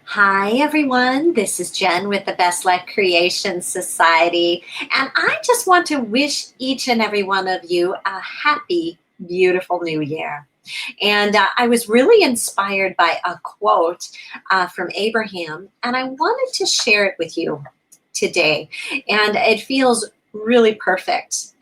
Hi, everyone. This is Jen with the Best Life Creation Society. And I just want to wish each and every one of you a happy, beautiful new year. And I was really inspired by a quote from Abraham, and I wanted to share it with you today. And it feels really perfect.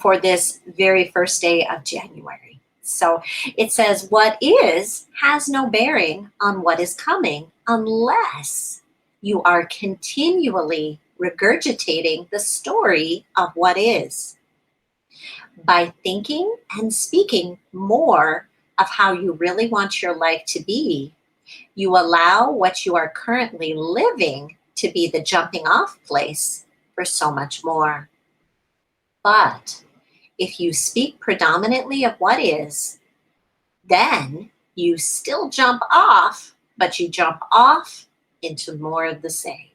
For this very first day of January. So it says, what is has no bearing on what is coming unless you are continually regurgitating the story of what is. By thinking and speaking more of how you really want your life to be, you allow what you are currently living to be the jumping off place for so much more. But if you speak predominantly of what is, then you still jump off, but you jump off into more of the same.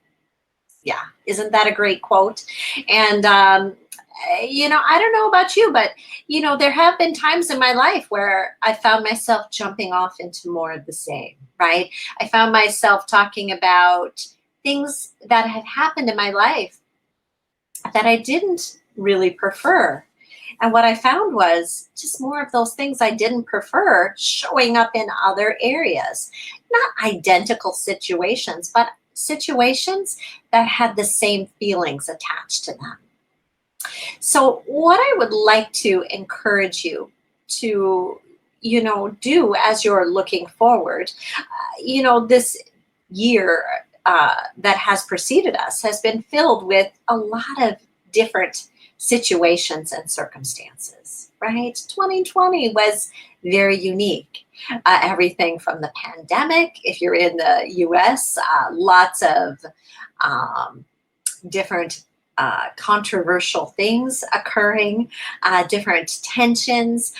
Yeah, isn't that a great quote? And, I don't know about you, but, there have been times in my life where I found myself jumping off into more of the same, right? I found myself talking about things that had happened in my life that I didn't really prefer. And what I found was just more of those things I didn't prefer showing up in other areas. Not identical situations, but situations that had the same feelings attached to them. So, what I would like to encourage you to, do as you're looking forward, this year that has preceded us has been filled with a lot of different situations and circumstances, right? 2020 was very unique. Everything from the pandemic, if you're in the US, lots of um, different controversial things occurring, different tensions.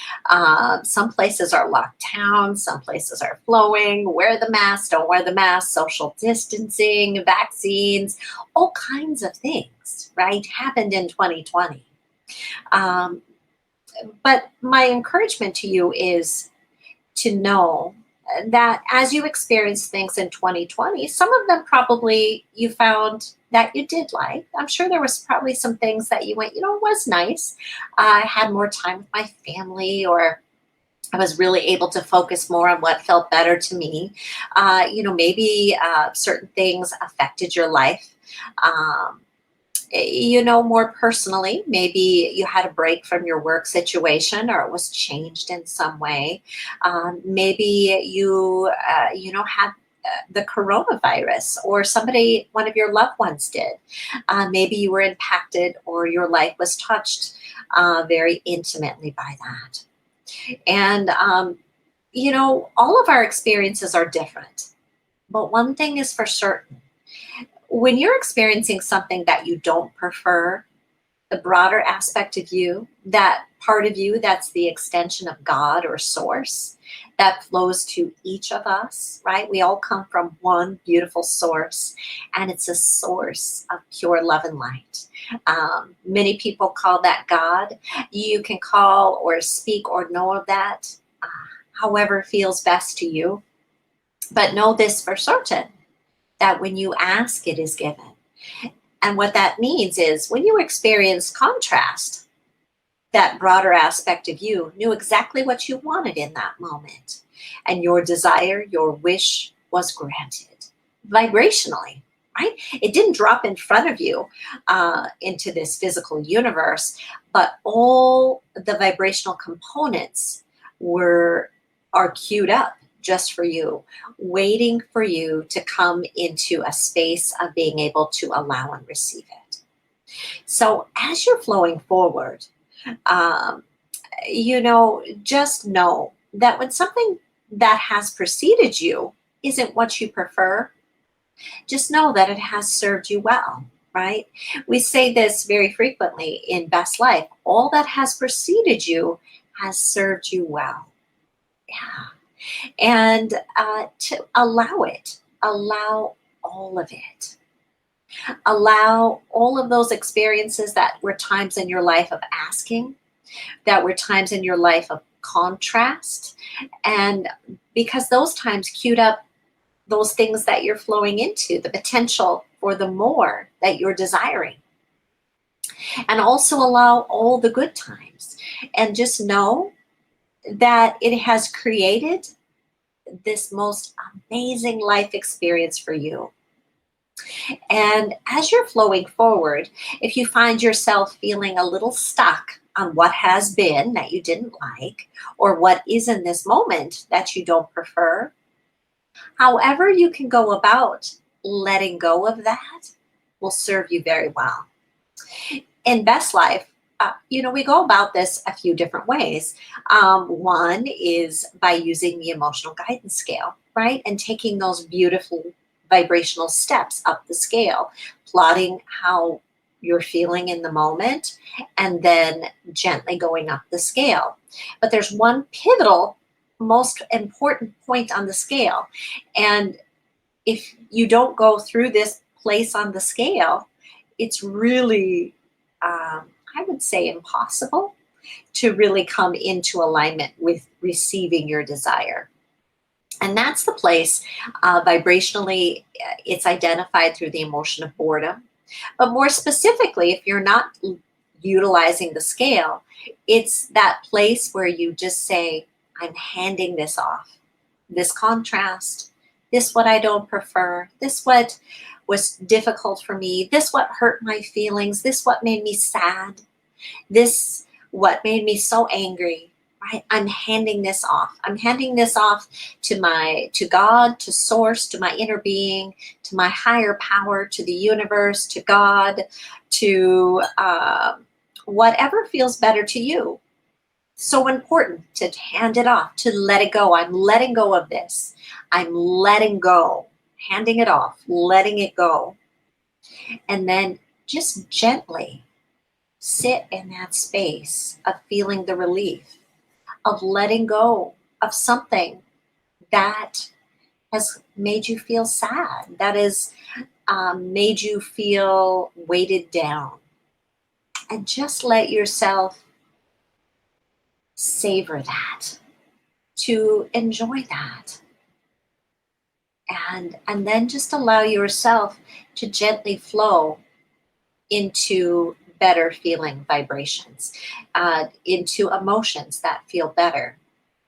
Some places are locked down, some places are flowing. Wear the mask, don't wear the mask, social distancing, vaccines, all kinds of things, right? Happened in 2020. Um, but my encouragement to you is to know that as you experience things in 2020, some of them probably you found that you did like. I'm sure there was probably some things that you went, it was nice. I had more time with my family, or I was really able to focus more on what felt better to me. Maybe certain things affected your life. Um, more personally, maybe you had a break from your work situation or it was changed in some way. Maybe you, had the coronavirus or somebody, one of your loved ones did. Maybe you were impacted or your life was touched very intimately by that. And, all of our experiences are different. But one thing is for certain, when you're experiencing something that you don't prefer, the broader aspect of you, that part of you that's the extension of God or source that flows to each of us, right? We all come from one beautiful source, and it's a source of pure love and light. Many people call that God. You can call or speak or know of that however feels best to you. But know this for certain, that when you ask, it is given. And what that means is when you experience contrast, that broader aspect of you knew exactly what you wanted in that moment. And your desire, your wish was granted vibrationally, right? It didn't drop in front of you into this physical universe, but all the vibrational components were are queued up just for you, waiting for you to come into a space of being able to allow and receive it. So as you're flowing forward, um, just know that when something that has preceded you isn't what you prefer, just know that it has served you well, right? We say this very frequently in Best Life, all that has preceded you has served you well. Yeah. And to allow it, allow all of it. Allow all of those experiences that were times in your life of asking, that were times in your life of contrast. And because those times queued up those things that you're flowing into, the potential for the more that you're desiring. And also allow all the good times. And just know that it has created this most amazing life experience for you. And as you're flowing forward, if you find yourself feeling a little stuck on what has been that you didn't like, or what is in this moment that you don't prefer, however you can go about letting go of that will serve you very well. In Best Life, we go about this a few different ways. One is by using the emotional guidance scale, right? And taking those beautiful vibrational steps up the scale, plotting how you're feeling in the moment, and then gently going up the scale. But there's one pivotal, most important point on the scale. And if you don't go through this place on the scale, it's really, I would say, impossible to really come into alignment with receiving your desire. And that's the place, vibrationally, it's identified through the emotion of boredom. But more specifically, if you're not utilizing the scale, it's that place where you just say, I'm handing this off. This contrast, this what I don't prefer, this what was difficult for me, this what hurt my feelings, this what made me sad, this what made me so angry, right? I'm handing this off. I'm handing this off to God, to source, to my inner being, to my higher power, to the universe, to God, to whatever feels better to you. So important to hand it off, to let it go. I'm letting go of this. I'm letting go, handing it off, letting it go. And then just gently sit in that space of feeling the relief, of letting go of something that has made you feel sad, that has made you feel weighted down. And just let yourself savor that, to enjoy that. And then just allow yourself to gently flow into better feeling vibrations, into emotions that feel better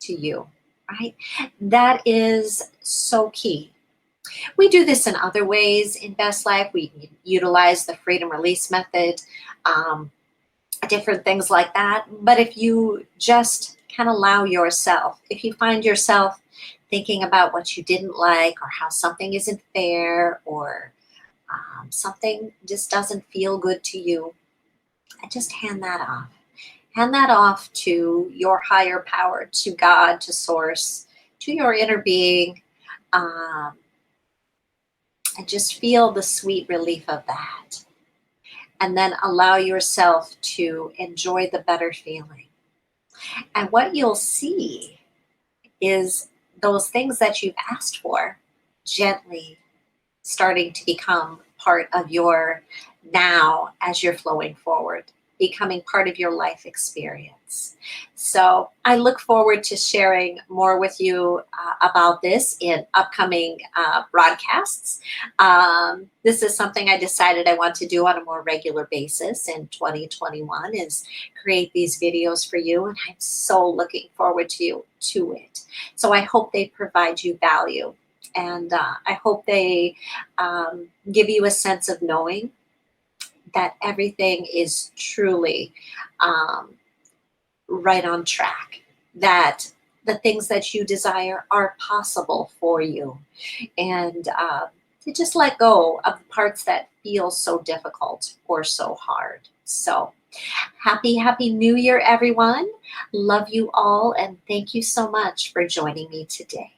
to you, right? That is so key. We do this in other ways in Best Life. We utilize the freedom release method, um, different things like that. But if you just can allow yourself, if you find yourself thinking about what you didn't like, or how something isn't fair, or something just doesn't feel good to you, and just hand that off. Hand that off to your higher power, to God, to source, to your inner being, um, and just feel the sweet relief of that. And then allow yourself to enjoy the better feeling. And what you'll see is those things that you've asked for gently starting to become part of your now as you're flowing forward, becoming part of your life experience. So I look forward to sharing more with you about this in upcoming broadcasts. This is something I decided I want to do on a more regular basis in 2021, is create these videos for you, and I'm so looking forward to it. So I hope they provide you value. And I hope they give you a sense of knowing that everything is truly right on track, that the things that you desire are possible for you, and to just let go of the parts that feel so difficult or so hard. So happy New Year, everyone. Love you all, and thank you so much for joining me today.